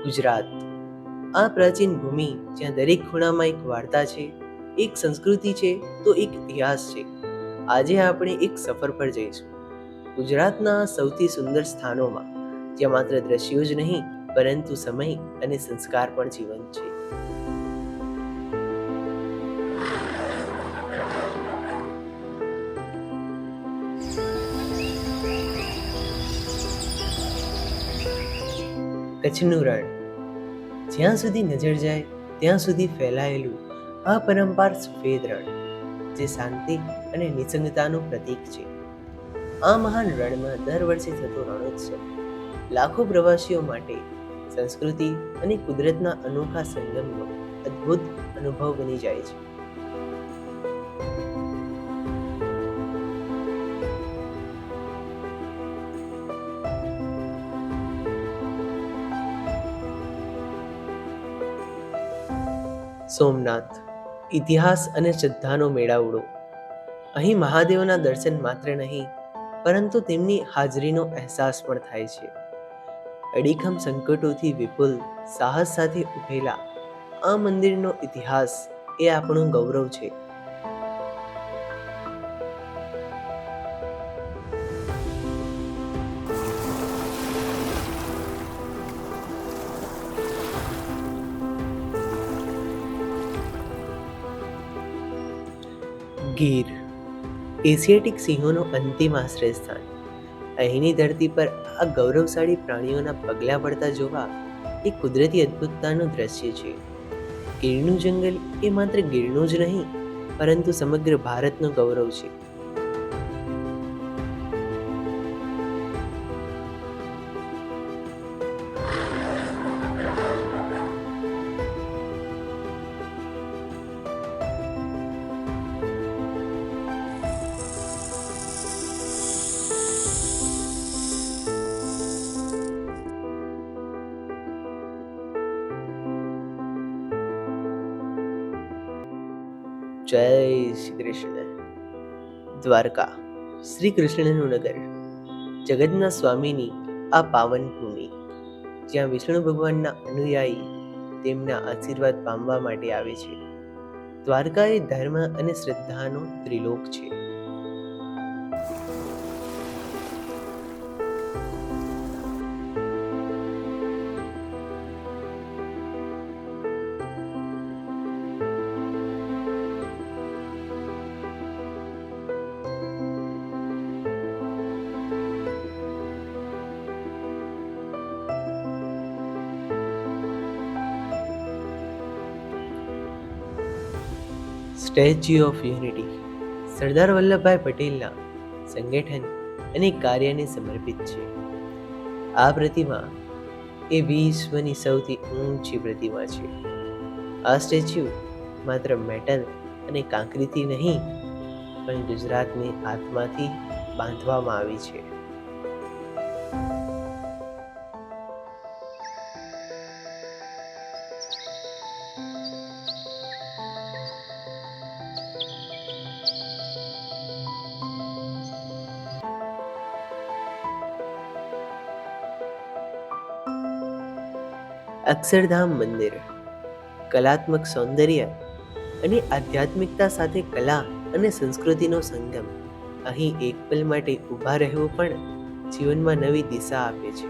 ગુજરાત, આ પ્રાચીન ભૂમિ જ્યાં દરેક ખૂણામાં એક વાર્તા છે, એક સંસ્કૃતિ છે, તો એક ઇતિહાસ છે. આજે આપણે એક સફર પર જઈશું ગુજરાતના સૌથી સુંદર સ્થાનોમાં, જ્યાં માત્ર દ્રશ્યો જ નહીં પરંતુ સમય અને સંસ્કાર પણ જીવંત છે. કચ્છનું રણ, જ્યાં સુધી નજર જાય ત્યાં સુધી ફેલાયેલું અપરંપાર સફેદ રણ, જે શાંતિ અને નિસંગતાનું પ્રતીક છે. આ મહાન રણમાં દર વર્ષે થતો રણોત્સવ લાખો પ્રવાસીઓ માટે સંસ્કૃતિ અને કુદરતના અનોખા સંગમનો અદ્ભુત અનુભવ બની જાય છે. સોમનાથ, ઇતિહાસ અને શ્રદ્ધાનો મેળાવડો. અહીં મહાદેવના દર્શન માત્ર નહીં પરંતુ તેમની હાજરીનો અહેસાસ પણ થાય છે. અડીખમ સંકટોથી વિપુલ સાહસ સાથે ઉભેલા આ મંદિરનો ઇતિહાસ એ આપણું ગૌરવ છે. ગીર, એશિયાટિક સિંહોનો અંતિમ આશ્રય સ્થાન. અહીંની ધરતી પર આ ગૌરવશાળી પ્રાણીઓના પગલા પડતા જોવા એ કુદરતી અદ્ભુતતાનું દ્રશ્ય છે. ગીરનું જંગલ એ માત્ર ગીરનું જ નહીં પરંતુ સમગ્ર ભારતનું ગૌરવ છે. જય શ્રી કૃષ્ણ. દ્વારકા, શ્રી કૃષ્ણનું નગર, જગતના સ્વામીની આ પાવન ભૂમિ, જ્યાં વિષ્ણુ ભગવાનના અનુયાયી તેમના આશીર્વાદ પામવા માટે આવે છે. દ્વારકા એ ધર્મ અને શ્રદ્ધાનો ત્રિલોક છે. Statue of unity Sardar Vallabhbhai પટેલના સંગઠન અને કાર્યને સમર્પિત છે. આ પ્રતિમા એ વિશ્વની સૌથી ઊંચી પ્રતિમા છે. આ સ્ટેચ્યુ માત્ર મેટલ અને કાંકરીથી નહીં પણ ગુજરાતની આત્માથી બાંધવામાં આવી છે. અક્ષરધામ મંદિર, કલાત્મક સૌંદર્ય અને આધ્યાત્મિકતા સાથે કલા અને સંસ્કૃતિનો સંગમ. અહીં એક પલ માટે ઊભા રહેવું પણ જીવનમાં નવી દિશા આપે છે.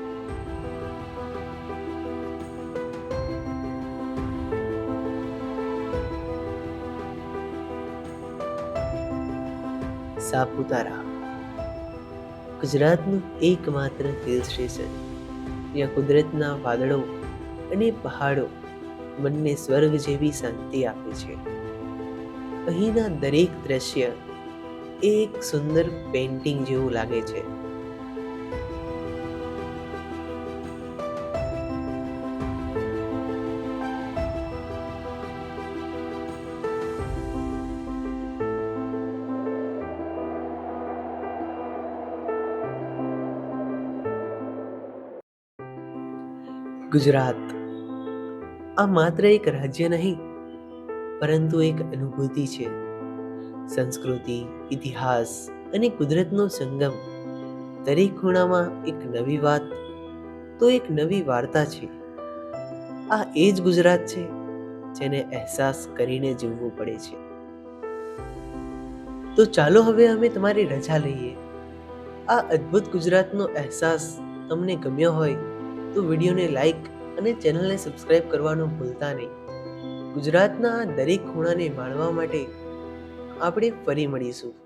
સાપુતારા, ગુજરાતનું એકમાત્ર હિલ સ્ટેશન, જ્યાં કુદરતના વાદળો અને પહાડો મનને સ્વર્ગ જેવી શાંતિ આપે છે. અહીંના દરેક દ્રશ્ય એક સુંદર પેઇન્ટિંગ જેવું લાગે છે. ગુજરાત, આ માત્ર એક રાજ્ય નહીં પરંતુ એક અનુભૂતિ છે. સંસ્કૃતિ, ઇતિહાસ અને કુદરતનો સંગમ. દરેક ખૂણામાં એક નવી વાત તો એક નવી વાર્તા છે. આ એ જ ગુજરાત છે જેને અહેસાસ કરીને જીવવું પડે છે. તો ચાલો હવે અમે તમારી રજા લઈએ. આ અદ્ભુત ગુજરાતનો અહેસાસ તમને ગમ્યો હોય તો વિડીયોને લાઈક અને ચેનલને સબસ્ક્રાઇબ કરવાનું ભૂલતા નહીં. ગુજરાતના આ દરેક ખૂણાને માણવા માટે આપણે ફરી મળીશું.